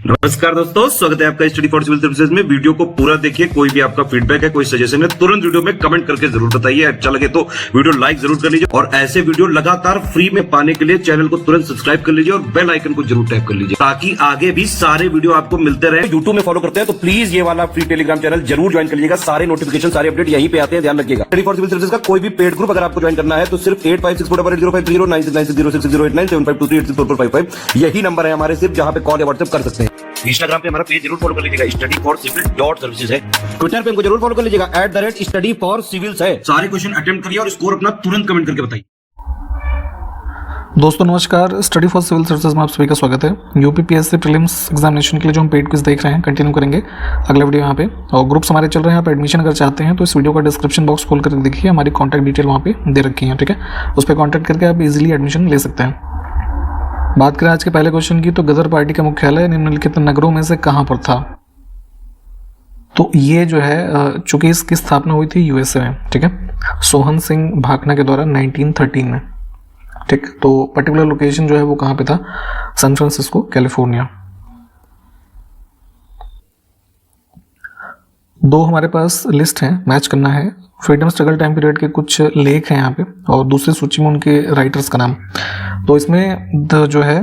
नमस्कार दोस्तों, स्वागत है आपका स्टडी फॉर सिविल सर्विसेज में। वीडियो को पूरा देखिए। कोई भी आपका फीडबैक है, कोई सजेशन है, तुरंत वीडियो में कमेंट करके जरूर बताइए। अच्छा लगे तो वीडियो लाइक जरूर कर लीजिए और ऐसे वीडियो लगातार फ्री में पाने के लिए चैनल को तुरंत सब्सक्राइब कर लीजिए और बेल आइकन को जरूर टैप कर लीजिए ताकि आगे भी सारे वीडियो आपको मिलते रहे। यूट्यूब में फॉलो करते हैं तो प्लीज ये वाला फ्री टेलीग्राम चैनल जरूर ज्वाइन कर लीजिएगा। सारे नोटिफिकेशन, सारे अपडेट यहीं पे आते हैं, ध्यान रखिएगा। स्टडी फॉर सिविल सर्विसेज का कोई भी पेड ग्रुप अगर आपको ज्वाइन करना है तो सिर्फ 856480560660897523864455 यही नंबर है हमारे, सिर्फ जहां पे कॉल या व्हाट्सएप कर सकते हैं। इंस्टाग्राम पे हमारा पेज जरूर फॉलो कर लीजिएगा, studyforcivil.services है। ट्विटर पे हमको जरूर फॉलो कर लीजिएगा, @studyforcivils है। सारे क्वेश्चन अटेम्प्ट करिए और स्कोर अपना तुरंत कमेंट करके बताइए। दोस्तों नमस्कार, स्टडी फॉर सिविल सर्विसेज में आप सभी का स्वागत है। यूपीपीएससी प्रीलिम्स एग्जामिनेशन के लिए जो हम पेड क्विज देख रहे हैं कंटिन्यू करेंगे अगले वीडियो यहाँ पे। और ग्रुप्स हमारे चल रहे हैं, आप एडमिशन अगर चाहते हैं तो इस वीडियो का डिस्क्रिप्शन बॉक्स खोल कर देखिए, हमारी कॉन्टैक्ट डिटेल वहाँ पे दे रखी है, ठीक है। उस पर कॉन्टैक्ट करके आप इजीली एडमिशन ले सकते हैं। बात करें आज के पहले क्वेश्चन की तो गदर पार्टी का मुख्यालय निम्नलिखित नगरों में से कहाँ पर था? तो ये जो है चूंकि इसकी स्थापना हुई थी यूएसए में, ठीक है, सोहन सिंह भाकना के द्वारा 1913 में, ठीक। तो पर्टिकुलर लोकेशन जो है वो कहाँ पे था? San Francisco, California. दो हमारे पास लिस्ट है, मैच करना है। फ्रीडम स्ट्रगल टाइम पीरियड के कुछ लेख हैं यहाँ पे और दूसरी सूची में उनके राइटर्स का नाम। तो इसमें जो है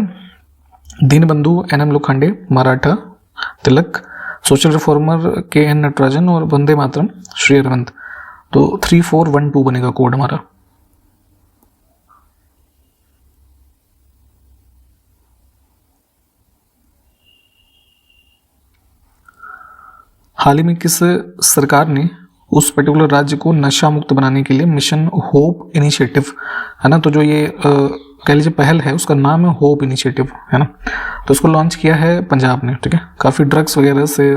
दीनबंधु NM लोखंडे, मराठा तिलक, सोशल रिफॉर्मर KN नटराजन और वंदे मातरम श्री अरविंद। तो 3412 बनेगा कोड हमारा। हाल ही में किस सरकार ने उस पर्टिकुलर राज्य को नशा मुक्त बनाने के लिए मिशन होप इनिशिएटिव, है ना, तो जो ये कह लीजिए पहल है उसका नाम है होप इनिशिएटिव, है ना, तो इसको लॉन्च किया है पंजाब ने, ठीक है। काफ़ी ड्रग्स वगैरह से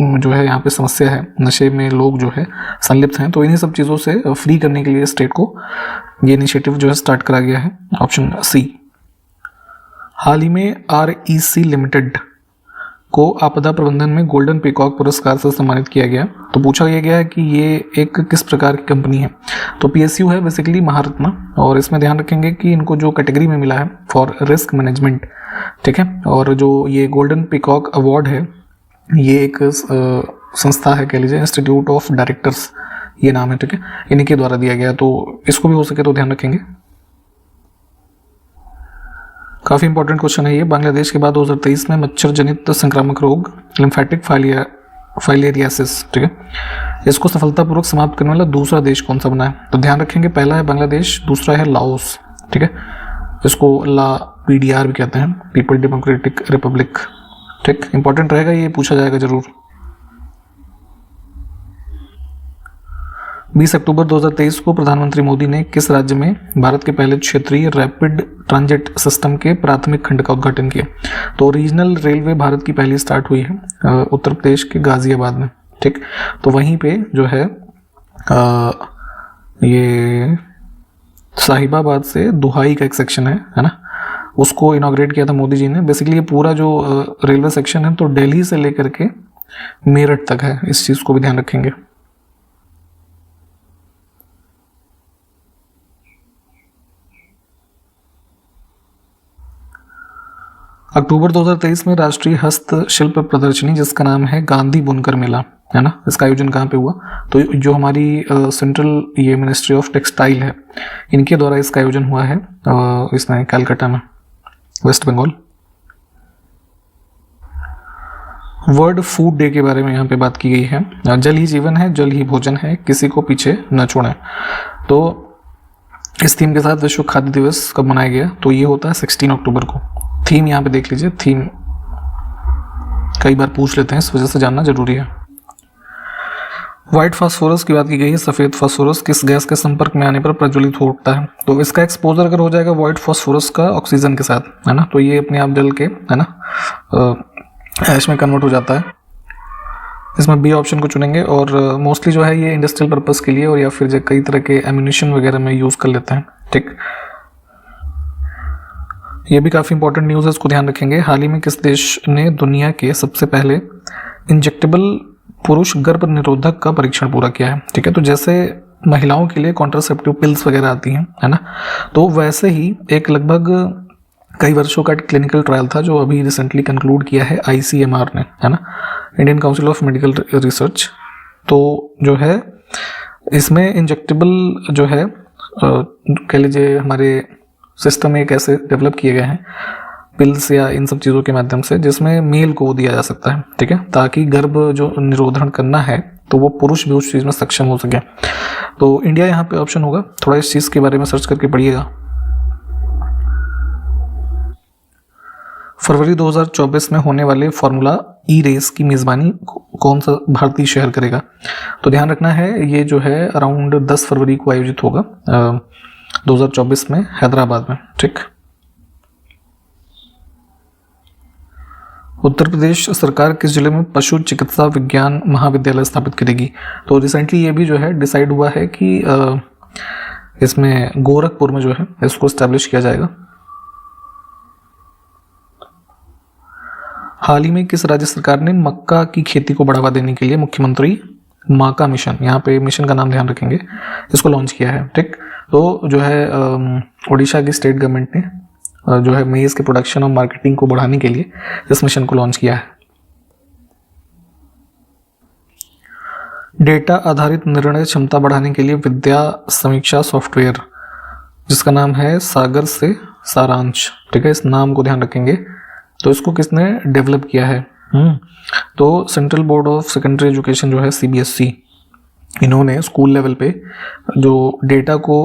जो है यहाँ पे समस्या है, नशे में लोग जो है संलिप्त हैं, तो इन्हीं सब चीज़ों से फ्री करने के लिए स्टेट को ये इनिशिएटिव जो है स्टार्ट करा गया है, ऑप्शन सी। हाल ही में REC लिमिटेड को आपदा प्रबंधन में गोल्डन पीकॉक पुरस्कार से सम्मानित किया गया। तो पूछा यह गया है कि ये एक किस प्रकार की कंपनी है? तो PSU है बेसिकली महारत्ना, और इसमें ध्यान रखेंगे कि इनको जो कैटेगरी में मिला है फॉर रिस्क मैनेजमेंट, ठीक है। और जो ये गोल्डन पीकॉक अवार्ड है ये एक संस्था है, कह लीजिए इंस्टीट्यूट ऑफ डायरेक्टर्स ये नाम है, ठीक है, इन्हीं के द्वारा दिया गया। तो इसको भी हो सके तो ध्यान रखेंगे। काफ़ी इंपॉर्टेंट क्वेश्चन है ये। बांग्लादेश के बाद 2023 में मच्छर जनित संक्रामक रोग लिम्फेटिक फाइलेरियासिस, ठीक है, इसको सफलतापूर्वक समाप्त करने वाला दूसरा देश कौन सा बना है? तो ध्यान रखेंगे पहला है बांग्लादेश, दूसरा है लाओस, ठीक है, इसको PDR भी कहते हैं, पीपल डेमोक्रेटिक रिपब्लिक, ठीक। इंपॉर्टेंट रहेगा, ये पूछा जाएगा जरूर। 20 अक्टूबर 2023 को प्रधानमंत्री मोदी ने किस राज्य में भारत के पहले क्षेत्रीय रैपिड ट्रांजिट सिस्टम के प्राथमिक खंड का उद्घाटन किया? तो रीजनल रेलवे भारत की पहली स्टार्ट हुई है उत्तर प्रदेश के गाजियाबाद में, ठीक। तो वहीं पे जो है ये साहिबाबाद से दुहाई का एक सेक्शन है ना, उसको इनॉग्रेट किया था मोदी जी ने। बेसिकली ये पूरा जो रेलवे सेक्शन है तो दिल्ली से लेकर के मेरठ तक है, इस चीज़ को भी ध्यान रखेंगे। अक्टूबर 2023 में राष्ट्रीय हस्तशिल्प प्रदर्शनी जिसका नाम है गांधी बुनकर मेला, है ना, इसका आयोजन कहाँ पे हुआ? तो जो हमारी सेंट्रल ये मिनिस्ट्री ऑफ टेक्सटाइल है इनके द्वारा इसका आयोजन हुआ है इसमें कलकत्ता में, West Bengal. World food day के बारे में यहाँ पे बात की गई है। जल ही जीवन है, जल ही भोजन है, किसी को पीछे न छोड़ें। तो इस थीम के साथ विश्व खाद्य दिवस कब मनाया गया? तो ये होता है 16 अक्टूबर को। थीम यहाँ पे देख लीजिए, थीम कई बार पूछ लेते हैं, इस वजह से जानना जरूरी है। व्हाइट फास्फोरस की बात की गई है। सफेद फास्फोरस किस गैस के संपर्क में आने पर प्रज्वलित हो उठता है? तो इसका एक्सपोजर अगर हो जाएगा व्हाइट फास्फोरस का ऑक्सीजन के साथ, है ना, तो ये अपने आप जल के, है ना, ऐश में कन्वर्ट हो जाता है। इसमें बी ऑप्शन को चुनेंगे। और मोस्टली जो है ये इंडस्ट्रियल पर्पस के लिए और या फिर कई तरह के एम्यूनिशन वगैरह में यूज कर लेते हैं, ठीक। ये भी काफ़ी इंपॉर्टेंट न्यूज़ है, इसको ध्यान रखेंगे। हाल ही में किस देश ने दुनिया के सबसे पहले इंजेक्टेबल पुरुष गर्भ निरोधक का परीक्षण पूरा किया है? ठीक है, तो जैसे महिलाओं के लिए कॉन्ट्रासेप्टिव पिल्स वगैरह आती हैं, है ना, तो वैसे ही एक लगभग कई वर्षों का क्लिनिकल ट्रायल था जो अभी रिसेंटली कंक्लूड किया है ICMR ने, है ना, Indian council of medical research. तो जो है इसमें इंजेक्टेबल जो है कह लीजिए हमारे सिस्टम में एक ऐसे डेवलप किए गए हैं पिल्स या इन सब चीज़ों के माध्यम से जिसमें मेल को दिया जा सकता है, ठीक है, ताकि गर्भ जो निरोधन करना है तो वो पुरुष भी उस चीज़ में सक्षम हो सके। तो इंडिया यहाँ पे ऑप्शन होगा, थोड़ा इस चीज़ के बारे में सर्च करके पढ़िएगा। फरवरी 2024 में होने वाले फार्मूला ई रेस की मेज़बानी कौन सा भारतीय शहर करेगा? तो ध्यान रखना है ये जो है अराउंड 10 फरवरी को आयोजित होगा 2024 में हैदराबाद में, ठीक। उत्तर प्रदेश सरकार किस जिले में पशु चिकित्सा विज्ञान महाविद्यालय स्थापित करेगी? तो रिसेंटली ये भी जो है डिसाइड हुआ है कि इसमें गोरखपुर में जो है इसको एस्टैब्लिश किया जाएगा। हाल ही में किस राज्य सरकार ने मक्का की खेती को बढ़ावा देने के लिए मुख्यमंत्री माका मिशन, यहाँ पे मिशन का नाम ध्यान रखेंगे, इसको लॉन्च किया है, ठीक। तो जो है उड़ीसा की स्टेट गवर्नमेंट ने जो है मेज़ के प्रोडक्शन और मार्केटिंग को बढ़ाने के लिए इस मिशन को लॉन्च किया है। डेटा आधारित निर्णय क्षमता बढ़ाने के लिए विद्या समीक्षा सॉफ्टवेयर जिसका नाम है सागर से सारांश, ठीक है, इस नाम को ध्यान रखेंगे। तो इसको किसने डेवलप किया है? तो central board of secondary education जो है CBSE, इन्होंने स्कूल लेवल पे जो डेटा को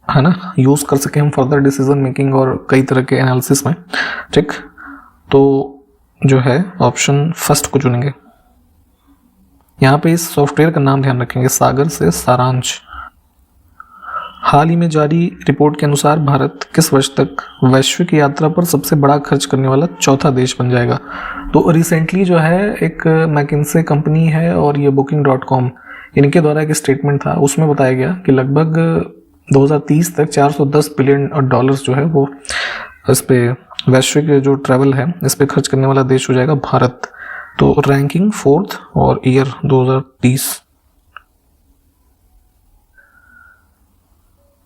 है ना यूज़ कर सके हम फर्दर डिसीजन मेकिंग और कई तरह के एनालिसिस में, ठीक। तो जो है ऑप्शन फर्स्ट को चुनेंगे। यहाँ पे इस सॉफ्टवेयर का नाम ध्यान रखेंगे, सागर से सारांश। हाल ही में जारी रिपोर्ट के अनुसार भारत किस वर्ष तक वैश्विक यात्रा पर सबसे बड़ा खर्च करने वाला चौथा देश बन जाएगा? तो रिसेंटली जो है एक मैकिन्से कंपनी है और ये Booking.com, इनके द्वारा एक स्टेटमेंट था, उसमें बताया गया कि लगभग 2030 तक 410 बिलियन डॉलर्स जो है वो इस पे वैश्विक जो ट्रैवल है इस पे खर्च करने वाला देश हो जाएगा भारत। तो रैंकिंग 4th और ईयर 2030।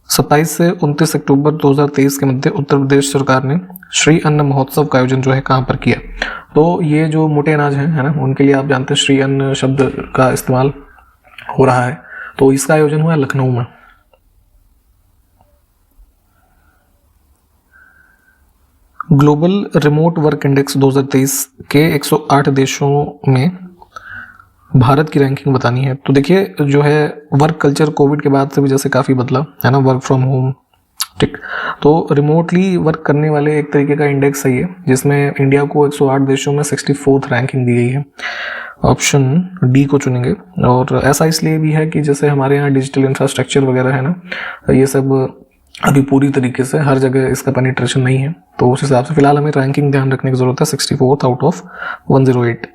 27 से 29 अक्टूबर 2023 के मध्य उत्तर प्रदेश सरकार ने श्री अन्न महोत्सव का आयोजन जो है कहाँ पर किया? तो ये जो मोटे अनाज हैं, है ना, उनके लिए आप जानते हैं श्री अन्न शब्द का इस्तेमाल हो रहा है। तो इसका आयोजन हुआ लखनऊ में। ग्लोबल रिमोट वर्क इंडेक्स 2023 के 108 देशों में भारत की रैंकिंग बतानी है। तो देखिए जो है वर्क कल्चर कोविड के बाद से भी जैसे काफ़ी बदला है ना, वर्क फ्रॉम होम, ठीक। तो रिमोटली वर्क करने वाले एक तरीके का इंडेक्स है ये, जिसमें इंडिया को 108 देशों में 64th रैंकिंग दी गई है। ऑप्शन डी को चुनेंगे। और ऐसा इसलिए भी है कि जैसे हमारे यहाँ डिजिटल इंफ्रास्ट्रक्चर वगैरह है ना, ये सब अभी पूरी तरीके से हर जगह इसका पेनिट्रेशन नहीं है। तो उस हिसाब से फिलहाल हमें रैंकिंग ध्यान रखने की जरूरत है, 64th आउट ऑफ 108।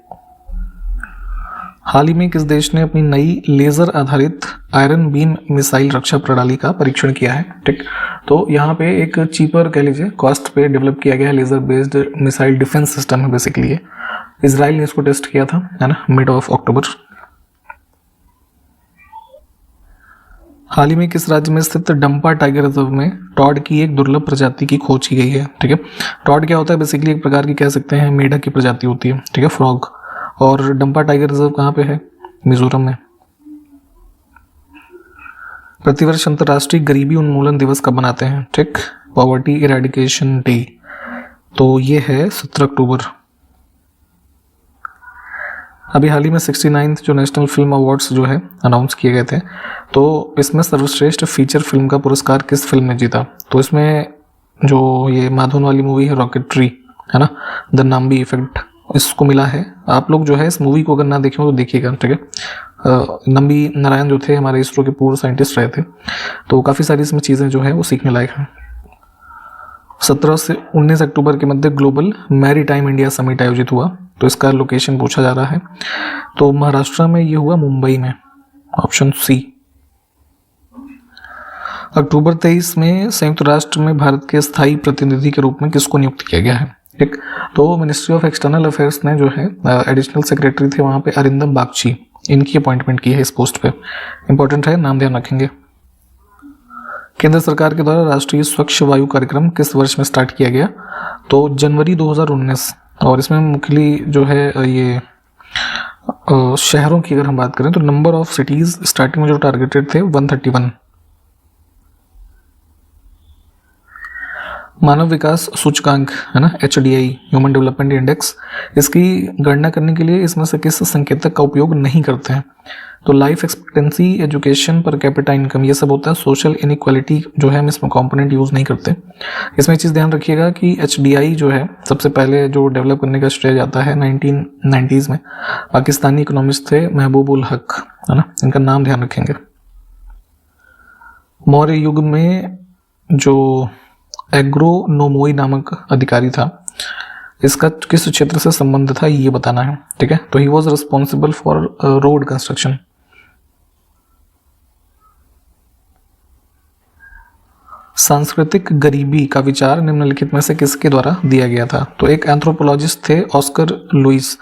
हाल ही में किस देश ने अपनी नई लेजर आधारित आयरन बीम मिसाइल रक्षा प्रणाली का परीक्षण किया है? ठीक, तो यहाँ पे एक चीपर कह लीजिए कॉस्ट पे डेवलप किया गया laser based missile defence system है बेसिकली ये। इजराइल ने इसको टेस्ट किया था, है ना, मिड ऑफ अक्टूबर। हाल ही में किस राज्य में स्थित डंपा टाइगर रिजर्व में टॉड की एक दुर्लभ प्रजाति की खोज की गई है? ठीक है, टॉड क्या होता है? बेसिकली एक प्रकार की कह सकते हैं मेढक की प्रजाति होती है, ठीक है, फ्रॉग। और डंपा टाइगर रिजर्व कहाँ पे है? मिजोरम में। प्रतिवर्ष अंतर्राष्ट्रीय गरीबी उन्मूलन दिवस कब मनाते हैं? ठीक, पॉवर्टी इरेडिकेशन डे, तो ये है 17 अक्टूबर। अभी हाल ही में 69th जो नेशनल फिल्म अवार्ड्स जो है अनाउंस किए गए थे, तो इसमें सर्वश्रेष्ठ फीचर फिल्म का पुरस्कार किस फिल्म ने जीता? तो इसमें जो ये माधवन वाली मूवी है रॉकेटरी, है ना, द नाम्बी इफेक्ट, इसको मिला है। आप लोग जो है इस मूवी को अगर ना देखें तो देखिएगा, ठीक है। नंबी नारायण जो थे हमारे इसरो के पूर्व साइंटिस्ट रहे थे, तो काफ़ी सारी इसमें चीज़ें जो है वो सीखने लायक हैं। 17 से 19 अक्टूबर के मध्य ग्लोबल मैरीटाइम इंडिया समिट आयोजित हुआ, तो इसका लोकेशन पूछा जा रहा है, तो महाराष्ट्र में ये हुआ मुंबई में, ऑप्शन सी। अक्टूबर 23 में संयुक्त राष्ट्र में भारत के स्थायी प्रतिनिधि के रूप में किसको नियुक्त किया गया है? ठीक, तो मिनिस्ट्री ऑफ एक्सटर्नल अफेयर्स ने जो है एडिशनल सेक्रेटरी थे वहाँ पे अरिंदम बागची, इनकी अपॉइंटमेंट की है इस पोस्ट पे। इंपॉर्टेंट है, नाम ध्यान रखेंगे। केंद्र सरकार के द्वारा राष्ट्रीय स्वच्छ वायु कार्यक्रम किस वर्ष में स्टार्ट किया गया? तो जनवरी 2019। और इसमें मुख्यली जो है ये शहरों की अगर हम बात करें तो नंबर ऑफ सिटीज स्टार्टिंग में जो टारगेटेड थे 131। मानव विकास सूचकांक है ना, HDI ह्यूमन डेवलपमेंट इंडेक्स, इसकी गणना करने के लिए इसमें से किस संकेतक का उपयोग नहीं करते हैं? तो life expectancy, education, per capita income, ये सब होता है। सोशल इनइक्वालिटी जो है हम इसमें कंपोनेंट यूज़ नहीं करते। इसमें चीज़ ध्यान रखिएगा कि HDI जो है सबसे पहले जो डेवलप करने का श्रेय जाता है 1990s में पाकिस्तानी इकोनॉमिस्ट थे महबूबुल हक, है ना, इनका नाम ध्यान रखेंगे। मौर्य युग में जो एग्रोनोमोई नामक अधिकारी था, इसका किस क्षेत्र से संबंध था ये बताना है, ठीक है। तो he was responsible for road construction. सांस्कृतिक गरीबी का विचार निम्नलिखित में से किसके द्वारा दिया गया था? तो एक एंथ्रोपोलॉजिस्ट थे ऑस्कर लुइस,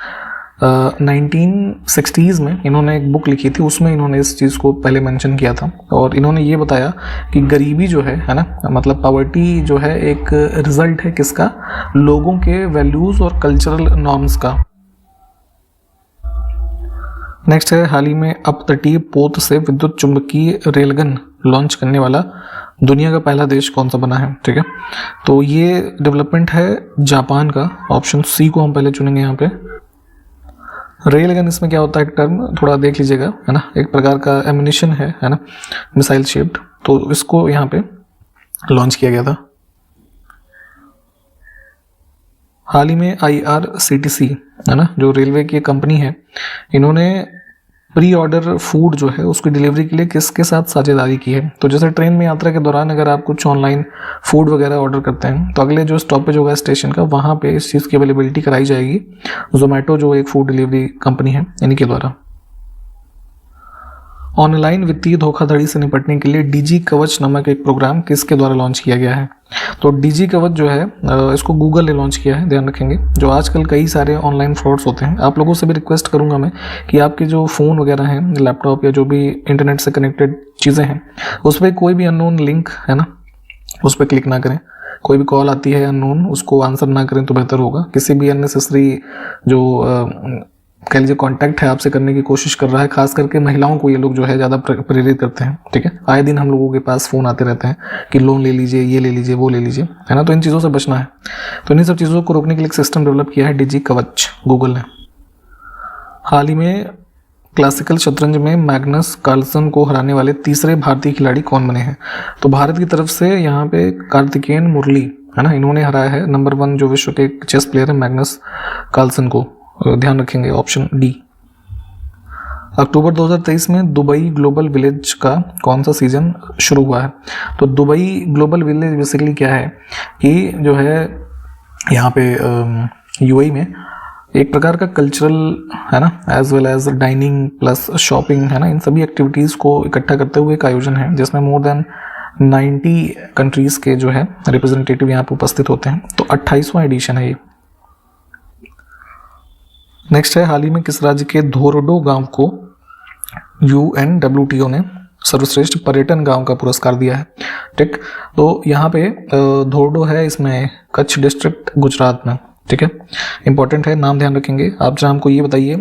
1960s में इन्होंने एक बुक लिखी थी, उसमें इन्होंने इस चीज़ को पहले मेंशन किया था और इन्होंने ये बताया कि गरीबी जो है ना, मतलब पॉवर्टी जो है एक रिजल्ट है किसका? लोगों के वैल्यूज़ और कल्चरल नॉर्म्स का। नेक्स्ट है, हाल ही में अपतटीय पोत से विद्युत चुंबकीय रेलगन लॉन्च करने वाला दुनिया का पहला देश कौन सा बना है? ठीक है, तो ये डेवलपमेंट है जापान का। ऑप्शन सी को हम पहले चुनेंगे यहाँ पे। रेलगन इसमें क्या होता है, एक टर्म थोड़ा देख लीजिएगा, है ना, एक प्रकार का एम्युनिशन है ना, मिसाइल शेप्ड, तो इसको यहाँ पे लॉन्च किया गया था। हाल ही में IRCTC है ना, जो रेलवे की कंपनी है, इन्होंने प्री ऑर्डर फूड जो है उसकी डिलीवरी के लिए किसके साथ साझेदारी की है? तो जैसे ट्रेन में यात्रा के दौरान अगर आप कुछ ऑनलाइन फूड वगैरह ऑर्डर करते हैं तो अगले जो स्टॉपेज होगा स्टेशन का, वहाँ पे इस चीज़ की अवेलेबिलिटी कराई जाएगी जोमेटो जो एक फूड डिलीवरी कंपनी है इन्हीं के द्वारा। ऑनलाइन वित्तीय धोखाधड़ी से निपटने के लिए DG कवच नामक एक प्रोग्राम किसके द्वारा लॉन्च किया गया है? तो DG कवच जो है इसको गूगल ने लॉन्च किया है, ध्यान रखेंगे। जो आजकल कई सारे ऑनलाइन फ्रॉड्स होते हैं, आप लोगों से भी रिक्वेस्ट करूंगा मैं कि आपके जो फ़ोन वगैरह हैं, लैपटॉप या जो भी इंटरनेट से कनेक्टेड चीज़ें हैं, उस पर कोई भी अननोन लिंक है ना, उस पर क्लिक ना करें। कोई भी कॉल आती है अननोन, उसको आंसर ना करें तो बेहतर होगा। किसी भी अननेसेसरी जो कह लीजिए कॉन्टैक्ट है आपसे करने की कोशिश कर रहा है, खास करके महिलाओं को ये लोग जो है ज़्यादा प्रेरित करते हैं, ठीक है। आए दिन हम लोगों के पास फ़ोन आते रहते हैं कि लोन ले लीजिए, ये ले लीजिए, वो ले लीजिए, है ना, तो इन चीज़ों से बचना है। तो इन्हीं सब चीज़ों को रोकने के लिए एक सिस्टम डेवलप किया है DG कवच, गूगल ने। हाल ही में क्लासिकल शतरंज में मैग्नस कार्लसन को हराने वाले तीसरे भारतीय खिलाड़ी कौन बने हैं? तो भारत की तरफ से यहाँ पे कार्तिकेयन मुरली है ना, इन्होंने हराया है नंबर 1 जो विश्व के चेस प्लेयर है मैग्नस कार्लसन को, ध्यान रखेंगे ऑप्शन डी। अक्टूबर 2023 में दुबई ग्लोबल विलेज का कौन सा सीजन शुरू हुआ है? तो दुबई ग्लोबल विलेज बेसिकली क्या है कि जो है यहाँ पे UAE में एक प्रकार का कल्चरल है ना, as well as dining plus shopping है ना, इन सभी एक्टिविटीज़ को इकट्ठा करते हुए एक आयोजन है जिसमें मोर देन 90 कंट्रीज़ के जो है रिप्रेजेंटेटिव यहाँ पे उपस्थित होते हैं। तो 28वां एडिशन है ये। नेक्स्ट है, हाल ही में किस राज्य के धोरडो गांव को UNWTO ने सर्वश्रेष्ठ पर्यटन गांव का पुरस्कार दिया है? ठीक, तो यहाँ पे धोरडो है, इसमें कच्छ डिस्ट्रिक्ट गुजरात में, ठीक है, इंपॉर्टेंट है, नाम ध्यान रखेंगे। आप जरा हमको ये बताइए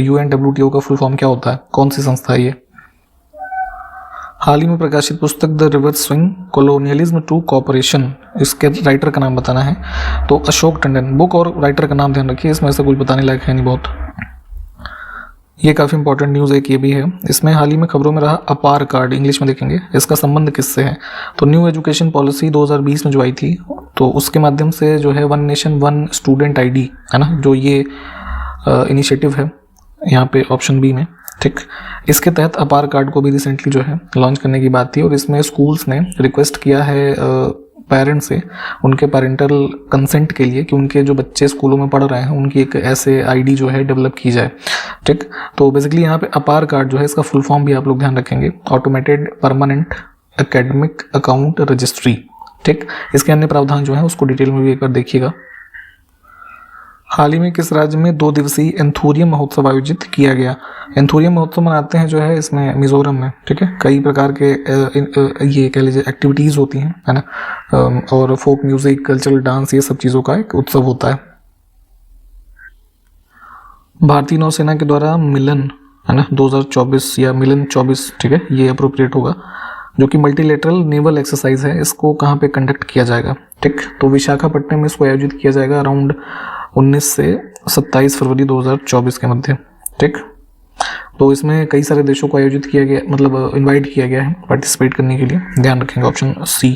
UNWTO का फुल फॉर्म क्या होता है, कौन सी संस्था है ये? हाल ही में प्रकाशित पुस्तक the reverse swing colonialism to cooperation, इसके राइटर का नाम बताना है। तो अशोक टंडन, बुक और राइटर का नाम ध्यान रखिए, इसमें से कुछ बताने लायक है नहीं बहुत। ये काफ़ी इंपॉर्टेंट न्यूज़ एक ये भी है। इसमें हाल ही में खबरों में रहा अपार कार्ड, इंग्लिश में देखेंगे, इसका संबंध किससे है? तो न्यू एजुकेशन पॉलिसी 2020 में जो आई थी, तो उसके माध्यम से जो है one nation one student ID है ना, जो ये इनिशिएटिव है यहाँ पे ऑप्शन बी में, ठीक, इसके तहत अपार कार्ड को भी रिसेंटली जो है लॉन्च करने की बात थी। और इसमें स्कूल्स ने रिक्वेस्ट किया है पेरेंट्स से उनके पेरेंटल कंसेंट के लिए कि उनके जो बच्चे स्कूलों में पढ़ रहे हैं उनकी एक ऐसे ID जो है डेवलप की जाए, ठीक। तो बेसिकली यहाँ पे अपार कार्ड जो है, इसका फुल फॉर्म भी आप लोग ध्यान रखेंगे, automated permanent academic account registry, ठीक। इसके अन्य प्रावधान जो है उसको डिटेल में भी एक बार देखिएगा। हाल ही में किस राज्य में 2 दिवसीय एंथोरियम महोत्सव आयोजित किया गया? एंथोरियम महोत्सव मनाते हैं जो है इसमें मिजोरम में, ठीक है। कई प्रकार के ये कह लीजिए एक्टिविटीज़ होती हैं, है ना, और फोक म्यूजिक, कल्चरल डांस, ये सब चीज़ों का एक उत्सव होता है। भारतीय नौसेना के द्वारा मिलन, है ना, 2024 या मिलन 24, ठीक है, ये अप्रोप्रिएट होगा, जो कि मल्टीलेटरल नेवल एक्सरसाइज है, इसको कहाँ पे कंडक्ट किया जाएगा? ठीक, तो विशाखापट्टनम में इसको आयोजित किया जाएगा अराउंड 19 से 27 फरवरी 2024 के मध्य। ठीक, तो इसमें कई सारे देशों को आयोजित किया गया, मतलब इनवाइट किया गया है पार्टिसिपेट करने के लिए। ध्यान रखेंगे ऑप्शन सी।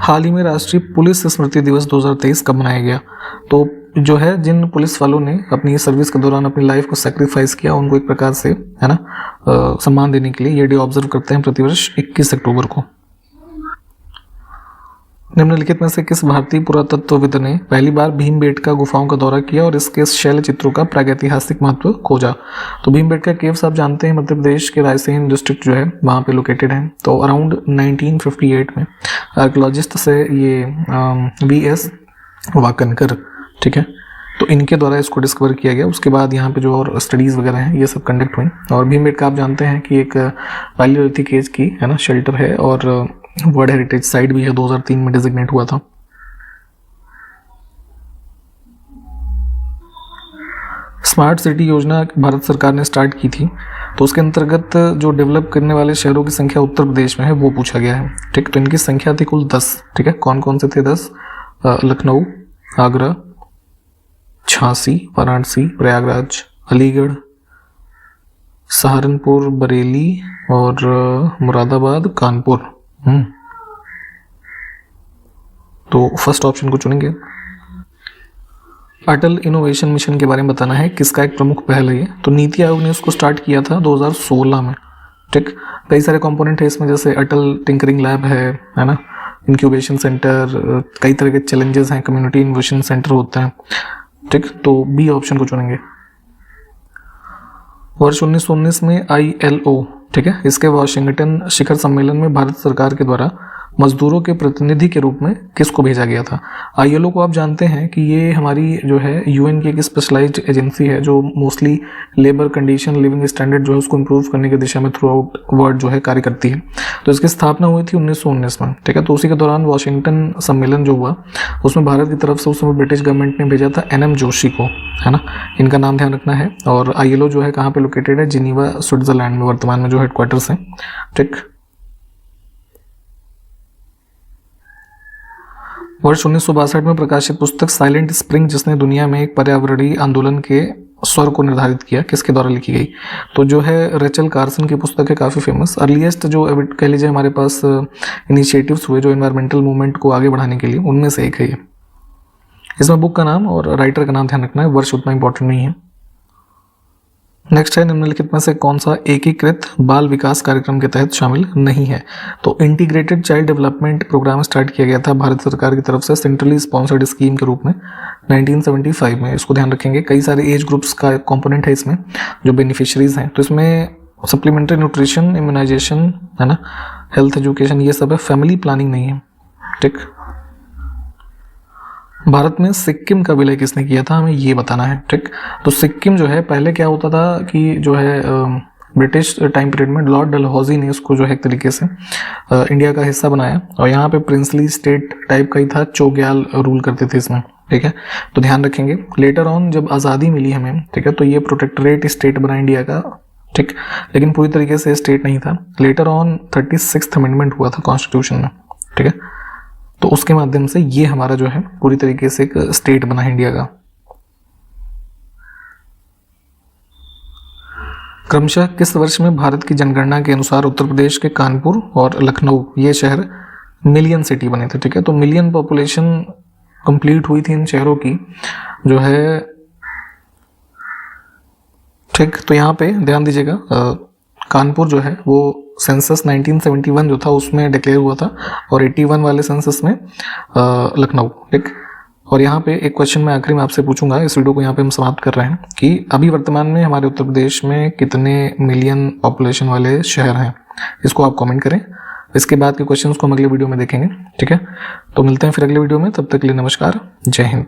हाल ही में राष्ट्रीय पुलिस स्मृति दिवस 2023 कब मनाया गया? तो जो है जिन पुलिस वालों ने अपनी सर्विस के दौरान अपनी लाइफ को सेक्रीफाइस किया, उनको एक प्रकार से, है ना, सम्मान देने के लिए ये डे ऑब्जर्व करते हैं प्रतिवर्ष 21 अक्टूबर को। निम्नलिखित में से किस भारतीय पुरातत्वविद ने पहली बार भीमबेटका गुफाओं का दौरा किया और इसके शैल चित्रों का प्रागैतिहासिक महत्व खोजा? तो भीमबेटका केव्स आप जानते हैं मध्य प्रदेश के रायसेन डिस्ट्रिक्ट जो है वहाँ पे लोकेटेड है। तो अराउंड 1958 में आर्कियोलॉजिस्ट से ये V.S. वाकनकर, ठीक है, तो इनके द्वारा इसको डिस्कवर किया गया। उसके बाद यहाँ पे जो और स्टडीज़ वगैरह हैं ये सब कंडक्ट हुई। और भीमबेटका आप जानते हैं कि एक पैलियोलिथिक एज की, है ना, शेल्टर है और वर्ल्ड हेरिटेज साइट भी है, 2003 में डिजिग्नेट हुआ था। स्मार्ट सिटी योजना भारत सरकार ने स्टार्ट की थी, तो उसके अंतर्गत जो डेवलप करने वाले शहरों की संख्या उत्तर प्रदेश में है वो पूछा गया है। ठीक, तो इनकी संख्या थी कुल 10। ठीक है, कौन कौन से थे 10? लखनऊ, आगरा, झांसी, वाराणसी, प्रयागराज, अलीगढ़, सहारनपुर, बरेली और मुरादाबाद, कानपुर। तो फर्स्ट ऑप्शन को चुनेंगे। अटल इनोवेशन मिशन के बारे में बताना है, किसका एक प्रमुख पहल है ये? तो नीति आयोग ने इसको स्टार्ट किया था 2016 में। ठीक, कई सारे कंपोनेंट है इसमें, जैसे अटल टिंकरिंग लैब है ना, इंक्यूबेशन सेंटर, कई तरह के चैलेंजेस हैं, कम्युनिटी इनोवेशन सेंटर होते हैं। ठीक, तो बी ऑप्शन को चुनेंगे। वर्ष 1919 में ILO, ठीक है, इसके वाशिंगटन शिखर सम्मेलन में भारत सरकार के द्वारा मजदूरों के प्रतिनिधि के रूप में किसको भेजा गया था? ILO को आप जानते हैं कि ये हमारी जो है UN की एक स्पेशलाइज्ड एजेंसी है जो mostly labour condition, living standard जो है उसको इम्प्रूव करने की दिशा में थ्रू आउट वर्ल्ड जो है कार्य करती है। तो इसकी स्थापना हुई थी 1919 में। ठीक है, तो उसी के दौरान वाशिंगटन सम्मेलन जो हुआ उसमें भारत की तरफ से उस समय ब्रिटिश गवर्नमेंट ने भेजा था NM जोशी को, है ना, इनका नाम ध्यान रखना है। और ILO जो है कहाँ पे लोकेटेड है? जिनीवा, स्विट्जरलैंड में वर्तमान में जो हेडक्वार्टर्स है। ठीक, वर्ष 1962 में प्रकाशित पुस्तक साइलेंट स्प्रिंग, जिसने दुनिया में एक पर्यावरणीय आंदोलन के स्वर को निर्धारित किया, किसके द्वारा लिखी गई? तो जो है रेचल कार्सन की पुस्तक है, काफ़ी फेमस। अर्लीस्ट जो कह लीजिए हमारे पास इनिशिएटिव्स हुए जो एनवायरमेंटल मूवमेंट को आगे बढ़ाने के लिए, उनमें से एक है ये। इसमें बुक का नाम और राइटर का नाम ध्यान रखना है, वर्ष उतना इंपॉर्टेंट नहीं है। नेक्स्ट है, निम्नलिखित में से कौन सा एकीकृत बाल विकास कार्यक्रम के तहत शामिल नहीं है? तो integrated child development programme start किया गया था भारत सरकार की तरफ से सेंट्रली स्पॉन्सर्ड स्कीम के रूप में 1975 में। इसको ध्यान रखेंगे। कई सारे एज ग्रुप्स का कंपोनेंट है इसमें जो बेनिफिशरीज हैं। तो इसमें सप्लीमेंट्री न्यूट्रिशन, इम्यूनाइजेशन, है ना, हेल्थ एजुकेशन, ये सब है, फैमिली प्लानिंग नहीं है। ठीक, भारत में सिक्किम का विलय किसने किया था? हमें ये बताना है। ठीक, तो सिक्किम जो है पहले क्या होता था कि जो है ब्रिटिश टाइम पीरियड में लॉर्ड डलहौजी ने इसको जो है एक तरीके से इंडिया का हिस्सा बनाया और यहाँ पे प्रिंसली स्टेट टाइप का ही था, चोग्याल रूल करते थे इसमें। ठीक है, तो ध्यान रखेंगे। लेटर ऑन जब आज़ादी मिली हमें, ठीक है, तो ये प्रोटेक्टरेट स्टेट बना इंडिया का। ठीक, लेकिन पूरी तरीके से स्टेट नहीं था। लेटर ऑन 36th अमेंडमेंट हुआ था कॉन्स्टिट्यूशन में। ठीक है, तो उसके माध्यम से ये हमारा जो है पूरी तरीके से एक स्टेट बना है इंडिया का। क्रमशः किस वर्ष में भारत की जनगणना के अनुसार उत्तर प्रदेश के कानपुर और लखनऊ ये शहर मिलियन सिटी बने थे? ठीक है, तो मिलियन पॉपुलेशन कंप्लीट हुई थी इन शहरों की जो है। ठीक, तो यहाँ पे ध्यान दीजिएगा, कानपुर जो है वो सेंसस 1971 जो था उसमें डिक्लेयर हुआ था और 81 वाले सेंसस में लखनऊ। ठीक, और यहाँ पे एक क्वेश्चन मैं आखिरी में आपसे पूछूंगा, इस वीडियो को यहाँ पे हम समाप्त कर रहे हैं, कि अभी वर्तमान में हमारे उत्तर प्रदेश में कितने मिलियन पॉपुलेशन वाले शहर हैं? इसको आप कमेंट करें। इसके बाद के क्वेश्चंस को हम अगले वीडियो में देखेंगे, ठीक है। तो मिलते हैं फिर अगले वीडियो में, तब तक के लिए नमस्कार, जय हिंद।